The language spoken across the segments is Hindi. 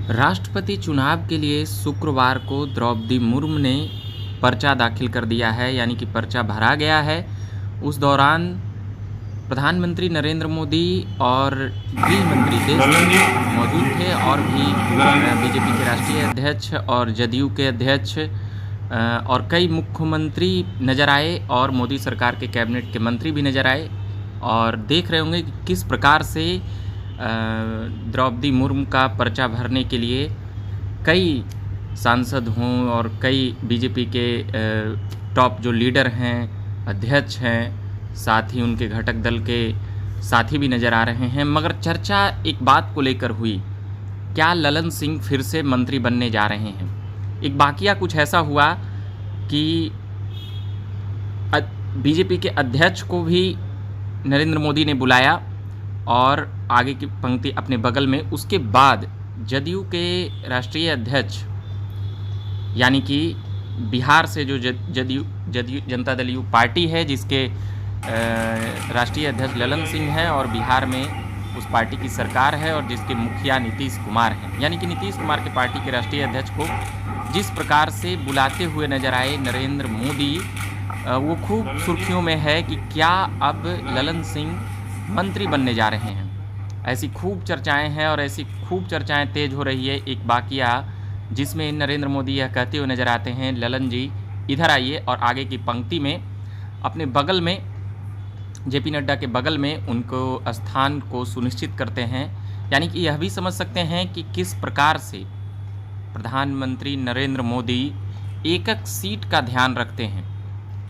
राष्ट्रपति चुनाव के लिए शुक्रवार को द्रौपदी मुर्मू ने पर्चा दाखिल कर दिया है, यानी कि पर्चा भरा गया है। उस दौरान प्रधानमंत्री नरेंद्र मोदी और गृह मंत्री देश मौजूद थे और भी बीजेपी के राष्ट्रीय अध्यक्ष और जदयू के अध्यक्ष और कई मुख्यमंत्री नज़र आए और मोदी सरकार के कैबिनेट के मंत्री भी नज़र आए। और देख रहे होंगे कि किस प्रकार से द्रौपदी मुर्मू का पर्चा भरने के लिए कई सांसद हों और कई बीजेपी के टॉप जो लीडर हैं, अध्यक्ष हैं, साथ ही उनके घटक दल के साथी भी नज़र आ रहे हैं। मगर चर्चा एक बात को लेकर हुई, क्या ललन सिंह फिर से मंत्री बनने जा रहे हैं। एक वाकया कुछ ऐसा हुआ कि बीजेपी के अध्यक्ष को भी नरेंद्र मोदी ने बुलाया और आगे की पंक्ति अपने बगल में। उसके बाद जदयू के राष्ट्रीय अध्यक्ष यानी कि बिहार से जो जदयू जनता दल यू पार्टी है, जिसके राष्ट्रीय अध्यक्ष ललन सिंह हैं और बिहार में उस पार्टी की सरकार है और जिसके मुखिया नीतीश कुमार हैं, यानी कि नीतीश कुमार के पार्टी के राष्ट्रीय अध्यक्ष को जिस प्रकार से बुलाते हुए नजर आए नरेंद्र मोदी, वो खूब सुर्खियों में है कि क्या अब ललन सिंह मंत्री बनने जा रहे हैं। ऐसी खूब चर्चाएं हैं और ऐसी खूब चर्चाएं तेज हो रही है। एक वाकया जिसमें नरेंद्र मोदी यह कहते हुए नजर आते हैं, ललन जी इधर आइए, और आगे की पंक्ति में अपने बगल में जेपी नड्डा के बगल में उनको स्थान को सुनिश्चित करते हैं। यानी कि यह भी समझ सकते हैं कि किस प्रकार से प्रधानमंत्री नरेंद्र मोदी एक एक सीट का ध्यान रखते हैं,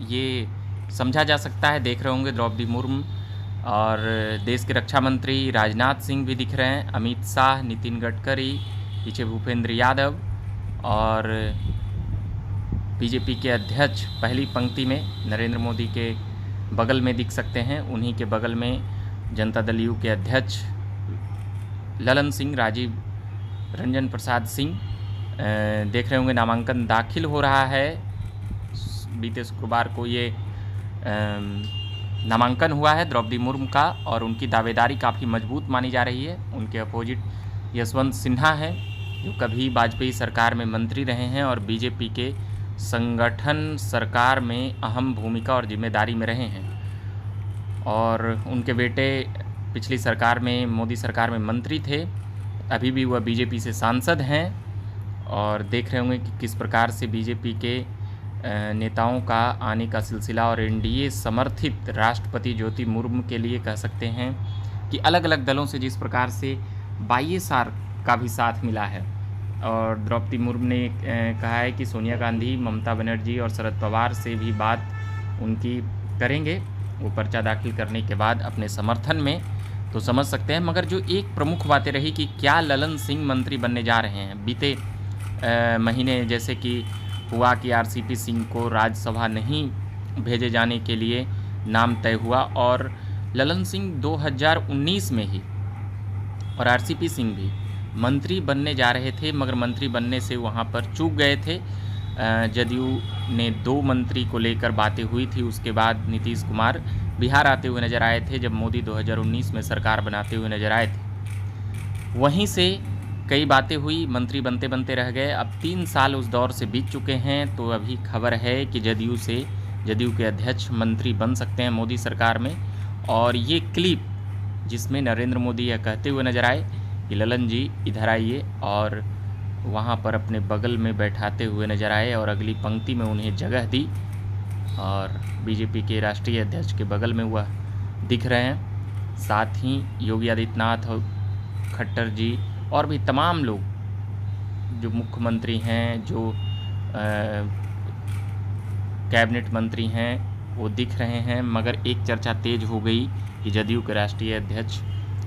ये समझा जा सकता है। देख रहे होंगे द्रौपदी मुर्मू और देश के रक्षा मंत्री राजनाथ सिंह भी दिख रहे हैं, अमित शाह, नितिन गडकरी, पीछे भूपेंद्र यादव और बीजेपी के अध्यक्ष पहली पंक्ति में नरेंद्र मोदी के बगल में दिख सकते हैं। उन्हीं के बगल में जनता दल यू के अध्यक्ष ललन सिंह, राजीव रंजन प्रसाद सिंह। देख रहे होंगे नामांकन दाखिल हो रहा है। बीते शुक्रवार को ये नामांकन हुआ है द्रौपदी मुर्मू का और उनकी दावेदारी काफ़ी मजबूत मानी जा रही है। उनके अपोजिट यशवंत सिन्हा हैं, जो कभी वाजपेयी सरकार में मंत्री रहे हैं और बीजेपी के संगठन सरकार में अहम भूमिका और जिम्मेदारी में रहे हैं। और उनके बेटे पिछली सरकार में, मोदी सरकार में मंत्री थे, अभी भी वह बीजेपी से सांसद हैं। और देख रहे होंगे कि किस प्रकार से बीजेपी के नेताओं का आने का सिलसिला और एनडीए समर्थित राष्ट्रपति ज्योति मुर्मू के लिए कह सकते हैं कि अलग अलग दलों से जिस प्रकार से वाईएसआर का भी साथ मिला है। और द्रौपदी मुर्मू ने कहा है कि सोनिया गांधी, ममता बनर्जी और शरद पवार से भी बात उनकी करेंगे वो पर्चा दाखिल करने के बाद अपने समर्थन में, तो समझ सकते हैं। मगर जो एक प्रमुख बातें रही कि क्या ललन सिंह मंत्री बनने जा रहे हैं। बीते महीने जैसे कि हुआ कि आरसीपी सिंह को राज्यसभा नहीं भेजे जाने के लिए नाम तय हुआ और ललन सिंह 2019 में ही और आरसीपी सिंह भी मंत्री बनने जा रहे थे, मगर मंत्री बनने से वहां पर चूक गए थे। जदयू ने 2 मंत्री को लेकर बातें हुई थी। उसके बाद नीतीश कुमार बिहार आते हुए नजर आए थे जब मोदी 2019 में सरकार बनाते हुए नजर आए थे। वहीं से कई बातें हुई, मंत्री बनते बनते रह गए। अब 3 साल उस दौर से बीत चुके हैं, तो अभी खबर है कि जदयू के अध्यक्ष मंत्री बन सकते हैं मोदी सरकार में। और ये क्लिप जिसमें नरेंद्र मोदी यह कहते हुए नजर आए कि ललन जी इधर आइए, और वहाँ पर अपने बगल में बैठाते हुए नजर आए और अगली पंक्ति में उन्हें जगह दी और बीजेपी के राष्ट्रीय अध्यक्ष के बगल में वह दिख रहे हैं। साथ ही योगी आदित्यनाथ, खट्टर जी और भी तमाम लोग जो मुख्यमंत्री हैं, जो कैबिनेट मंत्री हैं, वो दिख रहे हैं। मगर एक चर्चा तेज हो गई कि जदयू के राष्ट्रीय अध्यक्ष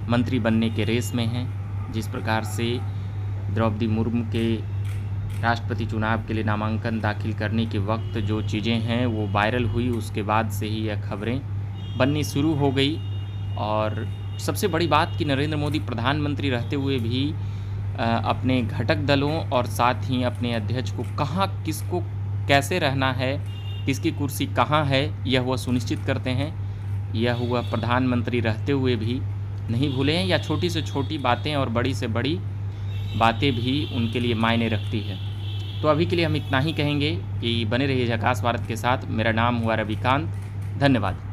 मंत्री बनने के रेस में हैं। जिस प्रकार से द्रौपदी मुर्मू के राष्ट्रपति चुनाव के लिए नामांकन दाखिल करने के वक्त जो चीज़ें हैं वो वायरल हुई, उसके बाद से ही यह खबरें बननी शुरू हो गई। और सबसे बड़ी बात कि नरेंद्र मोदी प्रधानमंत्री रहते हुए भी अपने घटक दलों और साथ ही अपने अध्यक्ष को कहाँ, किसको कैसे रहना है, किसकी कुर्सी कहाँ है, यह वह सुनिश्चित करते हैं। यह हुआ प्रधानमंत्री रहते हुए भी नहीं भूले हैं, या छोटी से छोटी बातें और बड़ी से बड़ी बातें भी उनके लिए मायने रखती है। तो अभी के लिए हम इतना ही कहेंगे कि बने रहिए झकास भारत के साथ। मेरा नाम हुआ रविकांत। धन्यवाद।